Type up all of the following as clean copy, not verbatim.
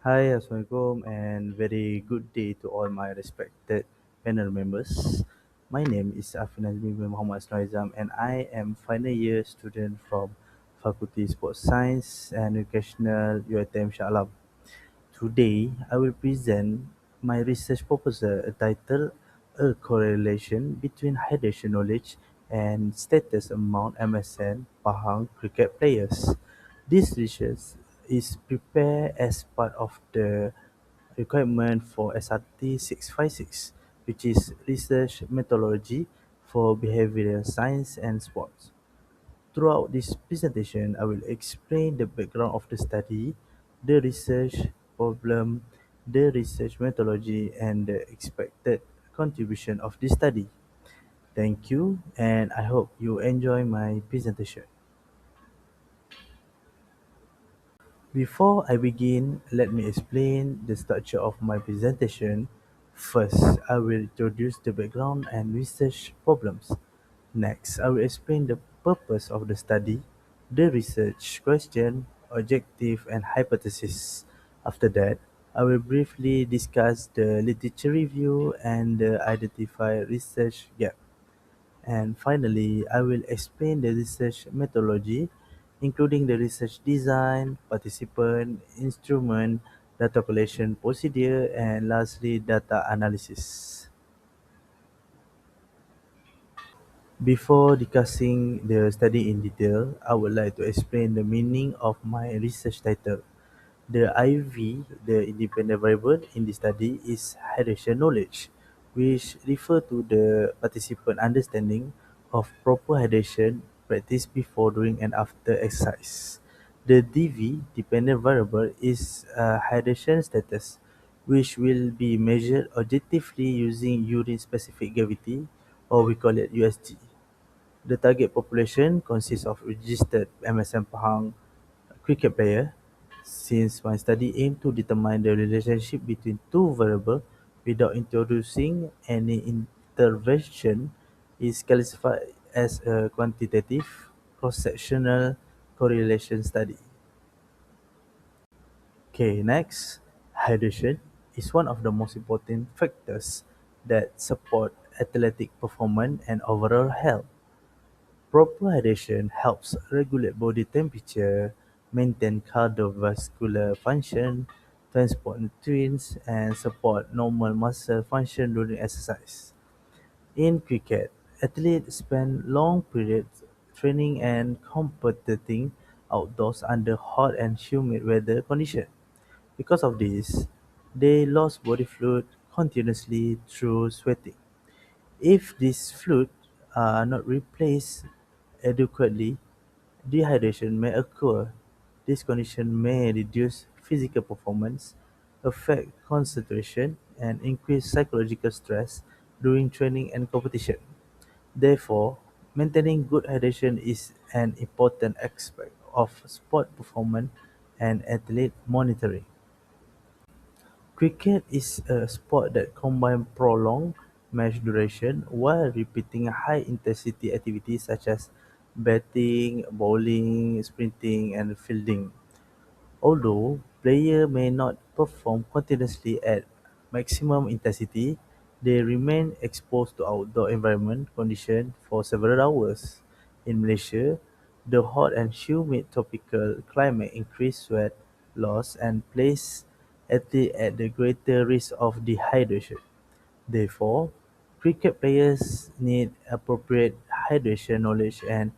Hi, Assalamualaikum, and very good day to all my respected panel members. My name is Afin Azmi bin Muhammad Asnaizam, and I am final year student from Faculty Sports Science and Educational UiTM Shah Alam. Today, I will present my research proposal titled "A Correlation Between Hydration Knowledge and Status Among MSN Pahang Cricket Players." This research is prepared as part of the requirement for SRT 656, which is Research Methodology for Behavioral Science and Sports. Throughout this presentation, I will explain the background of the study, the research problem, the research methodology, and the expected contribution of this study. Thank you, and I hope you enjoy my presentation. Before I begin, let me explain the structure of my presentation. First, I will introduce the background and research problems. Next, I will explain the purpose of the study, the research question, objective, and hypothesis. After that, I will briefly discuss the literature review and identify research gap. And finally, I will explain the research methodology, including the research design, participant, instrument, data collection procedure, and lastly, data analysis. Before discussing the study in detail, I would like to explain the meaning of my research title. The IV, the independent variable in the study, is hydration knowledge, which refer to the participant understanding of proper hydration practice before, during, and after exercise. The DV, dependent variable, is hydration status, which will be measured objectively using urine-specific gravity, or we call it USG. The target population consists of registered MSM Pahang cricket player. Since my study aimed to determine the relationship between two variables without introducing any intervention, is classified as a quantitative cross-sectional correlation study. Okay, next, hydration is one of the most important factors that support athletic performance and overall health. Proper hydration helps regulate body temperature, maintain cardiovascular function, transport nutrients, and support normal muscle function during exercise. In cricket, athletes spend long periods training and competing outdoors under hot and humid weather conditions. Because of this, they lose body fluid continuously through sweating. If these fluids are not replaced adequately, dehydration may occur. This condition may reduce physical performance, affect concentration, and increase psychological stress during training and competition. Therefore, maintaining good hydration is an important aspect of sport performance and athlete monitoring. Cricket is a sport that combines prolonged match duration while repeating high-intensity activities such as batting, bowling, sprinting, and fielding. Although players may not perform continuously at maximum intensity, they remain exposed to outdoor environment conditions for several hours. In Malaysia, the hot and humid tropical climate increases sweat loss and places athletes at the greater risk of dehydration. Therefore, cricket players need appropriate hydration knowledge and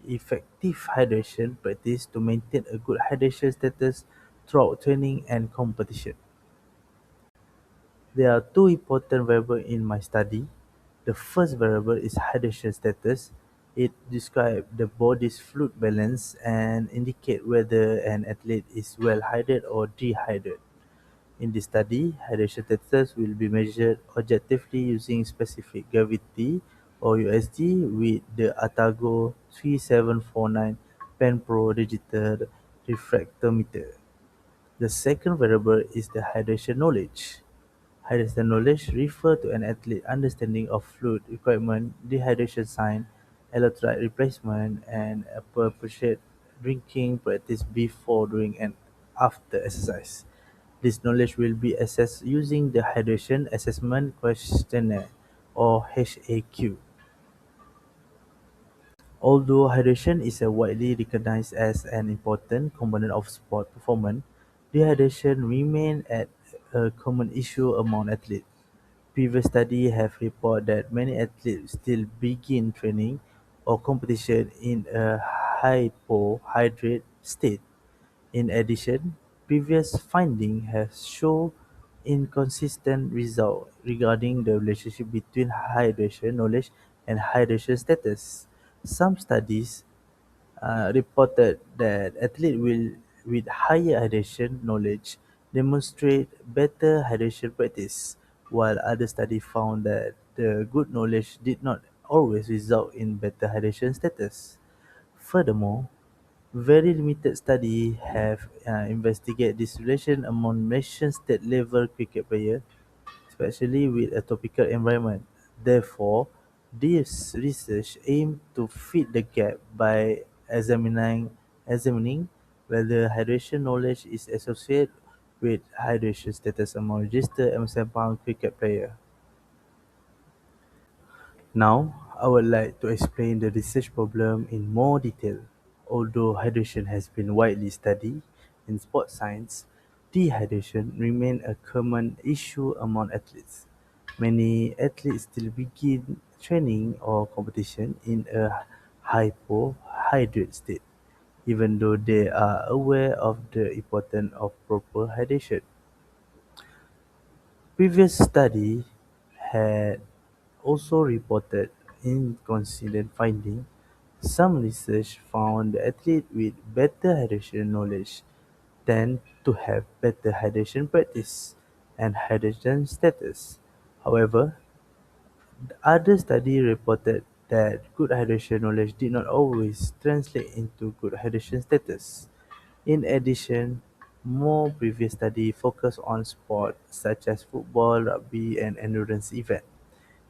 effective hydration practice to maintain a good hydration status throughout training and competition. There are two important variables in my study. The first variable is hydration status. It describes the body's fluid balance and indicate whether an athlete is well hydrated or dehydrated. In this study, hydration status will be measured objectively using specific gravity or USG with the Atago 3749 Pen Pro digital refractometer. The second variable is the hydration knowledge. Hydration knowledge refers to an athlete's understanding of fluid requirement, dehydration sign, electrolyte replacement, and appropriate drinking practice before, during, and after exercise. This knowledge will be assessed using the Hydration Assessment Questionnaire or HAQ. Although hydration is widely recognized as an important component of sport performance, dehydration remains a common issue among athletes. Previous studies have reported that many athletes still begin training or competition in a hypohydrate state. In addition, previous findings have shown inconsistent results regarding the relationship between hydration knowledge and hydration status. Some studies reported that athletes with higher hydration knowledge demonstrate better hydration practice, while other studies found that the good knowledge did not always result in better hydration status. Furthermore, very limited studies have investigated this relation among nation state level cricket players, especially with a tropical environment. Therefore, this research aims to fill the gap by examining whether hydration knowledge is associated with hydration status among registered MSM Pahang cricket players. Now, I would like to explain the research problem in more detail. Although hydration has been widely studied in sports science, dehydration remains a common issue among athletes. Many athletes still begin training or competition in a hypohydrate state, even though they are aware of the importance of proper hydration. Previous studies had also reported inconsistent findings. Some research found that athletes with better hydration knowledge tend to have better hydration practice and hydration status. However, other studies reported that good hydration knowledge did not always translate into good hydration status. In addition, more previous studies focused on sports such as football, rugby, and endurance events.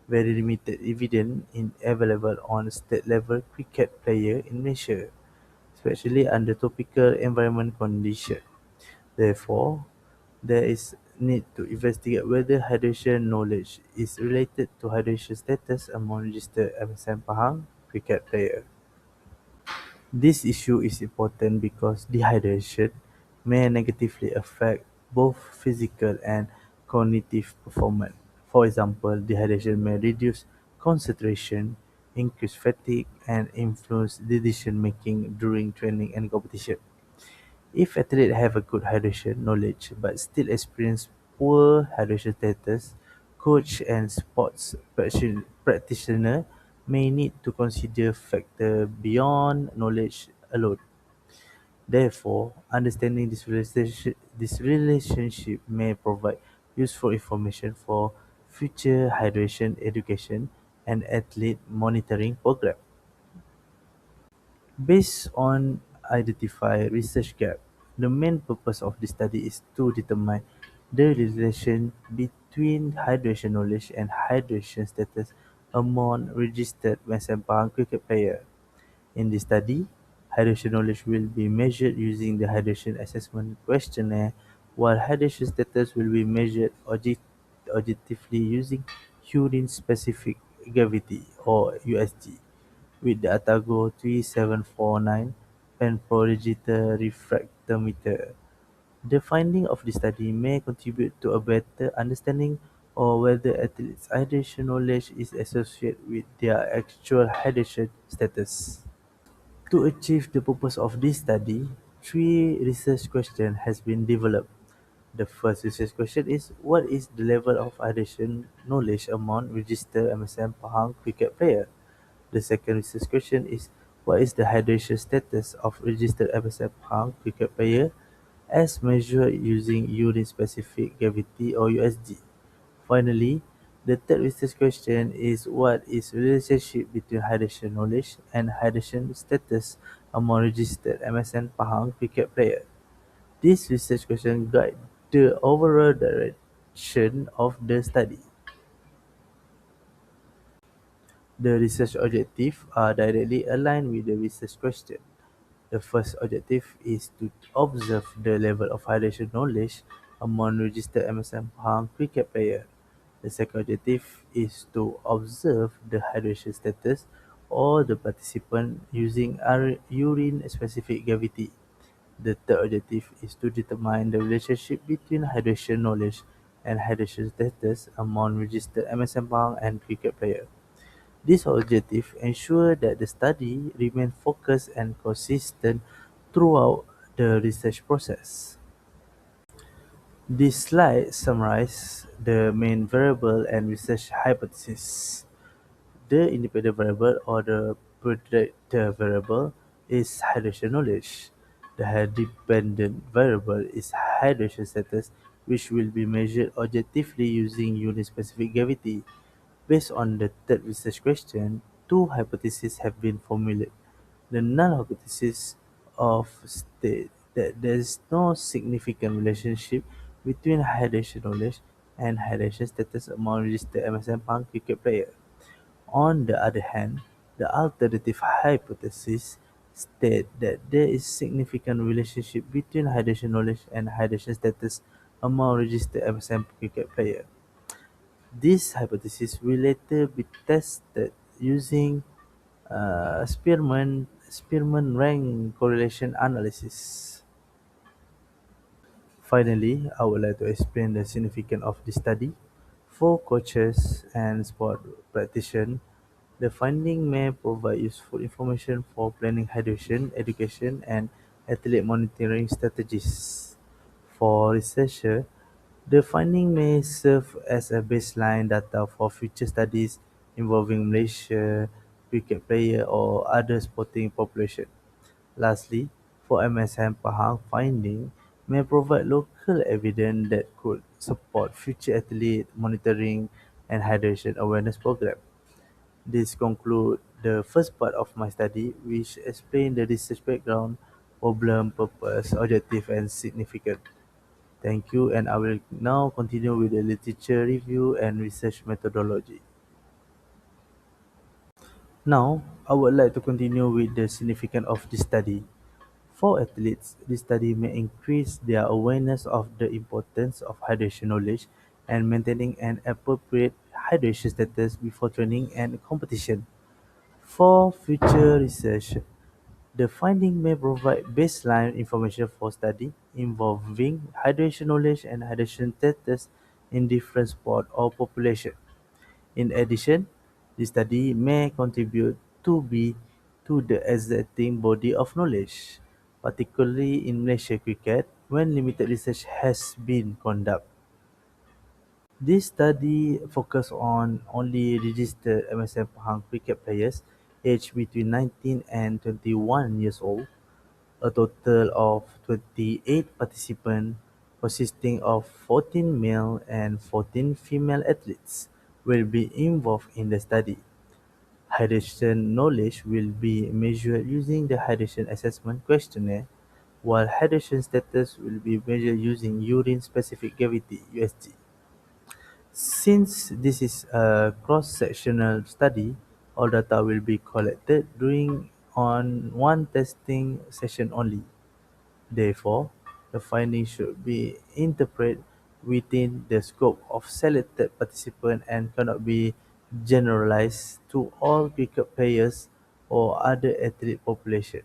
Very limited evidence is available on state-level cricket players in Malaysia, especially under tropical environment conditions. Therefore, there is need to investigate whether hydration knowledge is related to hydration status among registered MSM Pahang cricket players. This issue is important because dehydration may negatively affect both physical and cognitive performance. For example, dehydration may reduce concentration, increase fatigue, and influence decision making during training and competition. If athletes have a good hydration knowledge but still experience poor hydration status, coach and sports practitioner may need to consider factors beyond knowledge alone. Therefore, understanding this relationship may provide useful information for future hydration education and athlete monitoring program. Based on identified research gap, the main purpose of this study is to determine the relation between hydration knowledge and hydration status among registered Western Pahang cricket players. In this study, hydration knowledge will be measured using the Hydration Assessment Questionnaire, while hydration status will be measured objectively using urine-specific gravity or USG with the Atago 3749 Penprodigital Refractometer. The finding of the study may contribute to a better understanding of whether athletes' hydration knowledge is associated with their actual hydration status. To achieve the purpose of this study, three research questions has been developed. The first research question is what is the level of hydration knowledge among registered MSM Pahang cricket players? The second research question is what is the hydration status of registered MSM Pahang cricket player as measured using urine-specific gravity or USG? Finally, the third research question is what is the relationship between hydration knowledge and hydration status among registered MSN Pahang cricket players? This research question guide the overall direction of the study. The research objectives are directly aligned with the research question. The first objective is to observe the level of hydration knowledge among registered MSM Pahang cricket players. The second objective is to observe the hydration status of the participant using urine-specific gravity. The third objective is to determine the relationship between hydration knowledge and hydration status among registered MSM Pahang and cricket players. This objective ensure that the study remain focused and consistent throughout the research process. This slide summarizes the main variable and research hypothesis. The independent variable or the predictor variable is hydration knowledge. The dependent variable is hydration status, which will be measured objectively using unit-specific gravity. Based on the third research question, two hypotheses have been formulated. The null hypothesis of state that there is no significant relationship between hydration knowledge and hydration status among registered MSM Pang cricket players. On the other hand, the alternative hypothesis states that there is significant relationship between hydration knowledge and hydration status among registered MSM cricket players. This hypothesis will later be tested using Spearman rank correlation analysis. Finally, I would like to explain the significance of this study. For coaches and sport practitioners, the finding may provide useful information for planning hydration, education, and athlete monitoring strategies. For researchers, the finding may serve as a baseline data for future studies involving Malaysia, cricket player or other sporting population. Lastly, for MSM Pahang finding may provide local evidence that could support future athlete monitoring and hydration awareness program. This concludes the first part of my study, which explained the research background, problem, purpose, objective, and significance. Thank you, and I will now continue with the literature review and research methodology. Now, I would like to continue with the significance of this study. For athletes, this study may increase their awareness of the importance of hydration knowledge and maintaining an appropriate hydration status before training and competition. For future research, the finding may provide baseline information for study involving hydration knowledge and hydration status in different sport or population. In addition, the study may contribute to the existing body of knowledge, particularly in Malaysia cricket when limited research has been conducted. This study focused on only registered MSM Pahang cricket players aged between 19 and 21 years old. A total of 28 participants, consisting of 14 male and 14 female athletes, will be involved in the study. Hydration knowledge will be measured using the Hydration Assessment Questionnaire, while hydration status will be measured using urine-specific gravity (USG). Since this is a cross-sectional study, all data will be collected during on one testing session only. Therefore, the findings should be interpreted within the scope of selected participants and cannot be generalized to all cricket players or other athlete population.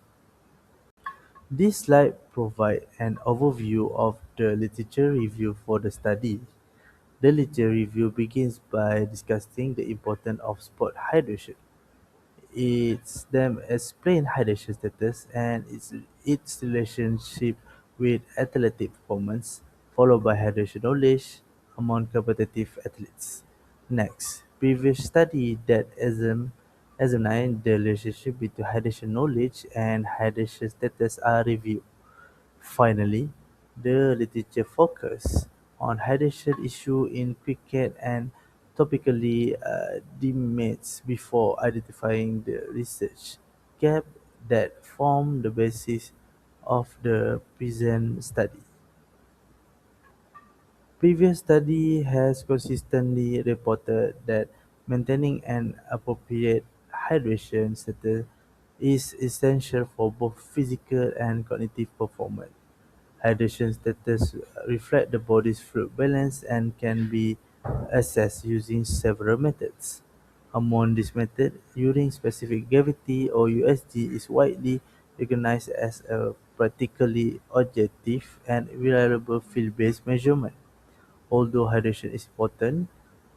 This slide provides an overview of the literature review for the study. The literature review begins by discussing the importance of sport hydration. It's them explain hydration status and its relationship with athletic performance, followed by hydration knowledge among competitive athletes. Next, previous study that examined the relationship between hydration knowledge and hydration status are reviewed. Finally, the literature focus on hydration issue in cricket and topically debates before identifying the research gap that form the basis of the present study. Previous study has consistently reported that maintaining an appropriate hydration status is essential for both physical and cognitive performance. Hydration status reflect the body's fluid balance and can be assessed using several methods. Among these methods, urine specific gravity or USG is widely recognized as a practically objective and reliable field-based measurement. Although hydration is important,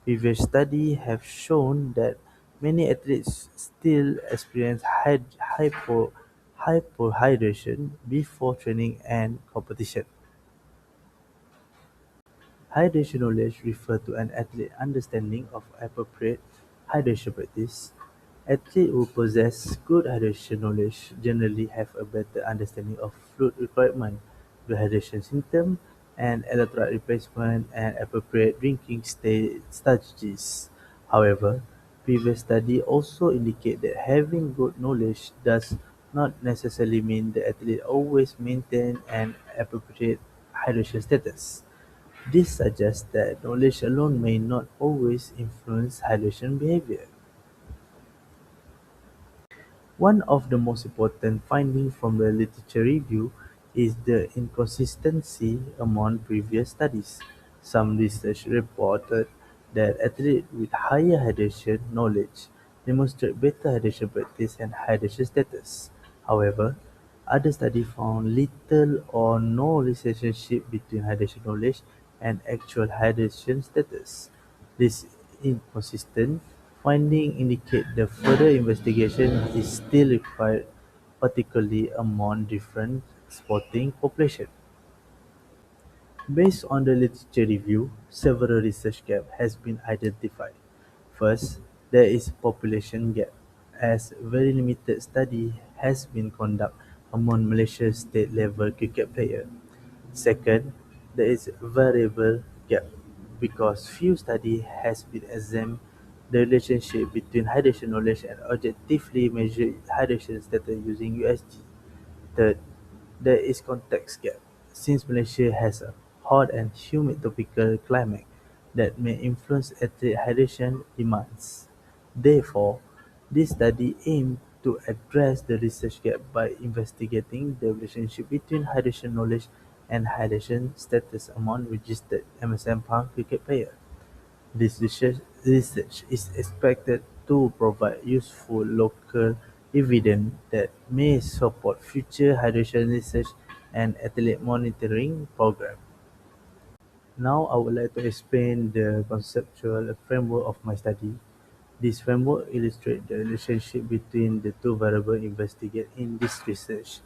previous studies have shown that many athletes still experience hypohydration before training and competition. Hydration knowledge refers to an athlete's understanding of appropriate hydration practice. Athletes who possess good hydration knowledge generally have a better understanding of fluid requirement, dehydration symptoms, and electrolyte replacement and appropriate drinking strategies. However, previous studies also indicate that having good knowledge does not necessarily mean the athlete always maintain an appropriate hydration status. This suggests that knowledge alone may not always influence hydration behavior. One of the most important findings from the literature review is the inconsistency among previous studies. Some research reported that athletes with higher hydration knowledge demonstrate better hydration practice and hydration status. However, other studies found little or no relationship between hydration knowledge and actual hydration status. This inconsistent finding indicate that further investigation is still required, particularly among different sporting populations. Based on the literature review, several research gaps has been identified. First, there is population gap, as very limited study has been conducted among Malaysia's state-level cricket players. Second, there is variable gap, because few study has been examined the relationship between hydration knowledge and objectively measured hydration status using USG. Third, there is context gap, since Malaysia has a hot and humid tropical climate that may influence athlete hydration demands. Therefore, this study aimed to address the research gap by investigating the relationship between hydration knowledge and hydration status among registered MSM Pang cricket players. This research is expected to provide useful local evidence that may support future hydration research and athlete monitoring programs. Now I would like to explain the conceptual framework of my study. This framework illustrates the relationship between the two variables investigated in this research.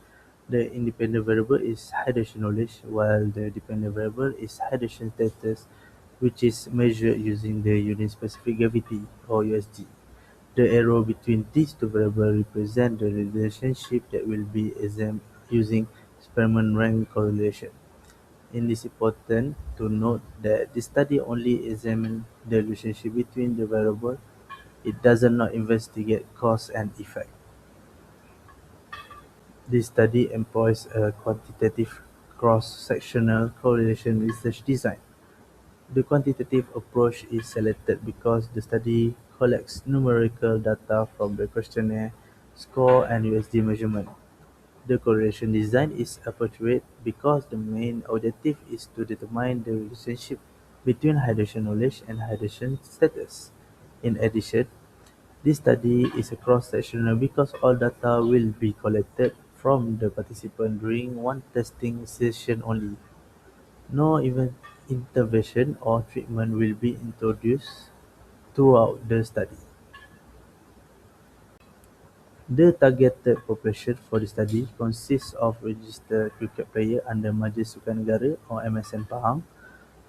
The independent variable is hydration knowledge, while the dependent variable is hydration status, which is measured using the unit-specific gravity or USG. The arrow between these two variables represent the relationship that will be examined using Spearman rank correlation. It is important to note that this study only examines the relationship between the variables. It does not investigate cause and effect. This study employs a quantitative cross-sectional correlation research design. The quantitative approach is selected because the study collects numerical data from the questionnaire, score, and USD measurement. The correlation design is appropriate because the main objective is to determine the relationship between hydration knowledge and hydration status. In addition, this study is cross-sectional because all data will be collected from the participant during one testing session only. No intervention or treatment will be introduced throughout the study. The targeted population for the study consists of registered cricket players under Majlis Sukan Negara or MSN Pahang.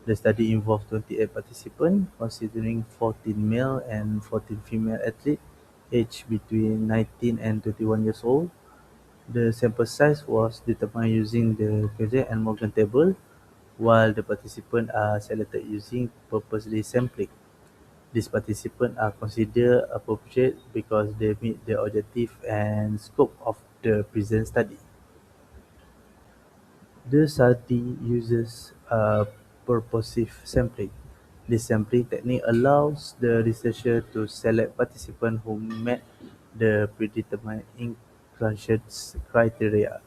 The study involved 28 participants, considering 14 male and 14 female athletes aged between 19 and 21 years old. The sample size was determined using the Kaiser and Morgan table, while the participants are selected using purposely sampling. These participants are considered appropriate because they meet the objective and scope of the present study. The study uses purposive sampling. This sampling technique allows the researcher to select participants who met the predetermined inclusion criteria.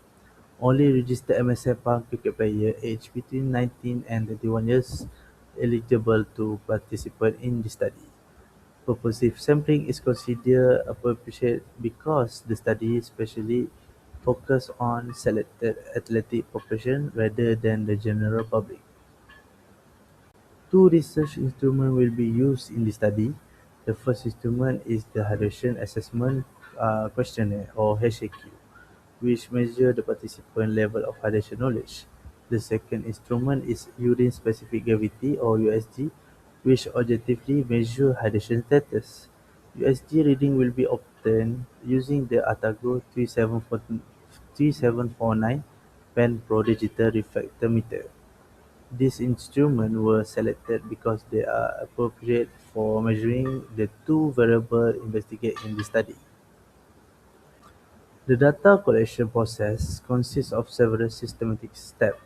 Only registered MSF Bank cricket players aged between 19 and 31 years eligible to participate in the study. Purposive sampling is considered appropriate because the study specially focused on selected athletic population rather than the general public. Two research instruments will be used in the study. The first instrument is the Hydration Assessment Questionnaire or HAQ, which measures the participant level of hydration knowledge. The second instrument is urine specific gravity or USG, which objectively measures hydration status. USG reading will be obtained using the ATAGO 3749 pen pro digital refractometer. These instruments were selected because they are appropriate for measuring the two variables investigated in the study. The data collection process consists of several systematic steps.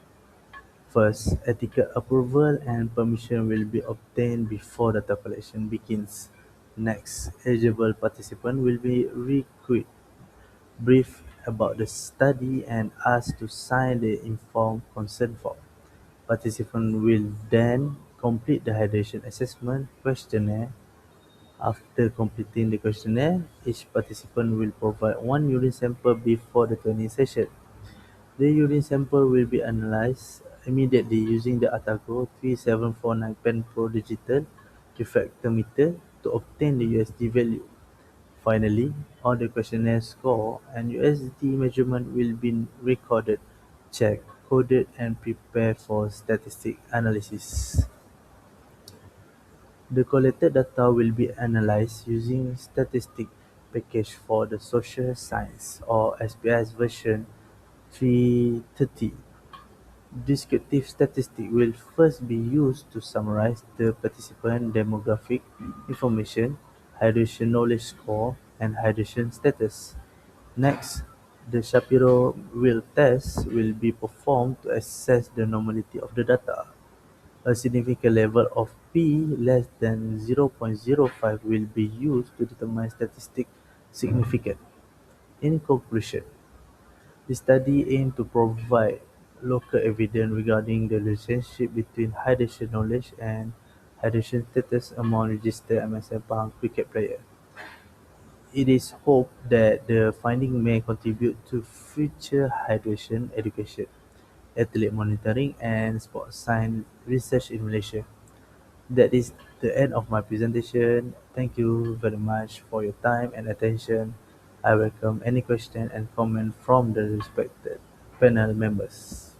First, ethical approval and permission will be obtained before data collection begins. Next, eligible participants will be required briefed about the study and asked to sign the informed consent form. Participants will then complete the hydration assessment questionnaire. After completing the questionnaire, each participant will provide one urine sample before the training session. The urine sample will be analyzed immediately using the ATAGO 3749 Pen Pro digital refractometer to obtain the USD value. Finally, all the questionnaire score and USD measurement will be recorded, checked, coded, and prepared for statistic analysis. The collected data will be analyzed using statistic package for the social science or SPS version 330. Descriptive statistics will first be used to summarize the participant demographic information, hydration knowledge score, and hydration status. Next, the Shapiro-Wilk test will be performed to assess the normality of the data. A significant level of "p" less than 0.05 will be used to determine statistical significance. In conclusion, the study aimed to provide local evidence regarding the relationship between hydration knowledge and hydration status among registered MSF Bank cricket players. It is hoped that the findings may contribute to future hydration education, athlete monitoring, and sports science research in Malaysia. That is the end of my presentation. Thank you very much for your time and attention. I welcome any question and comment from the respected panel members.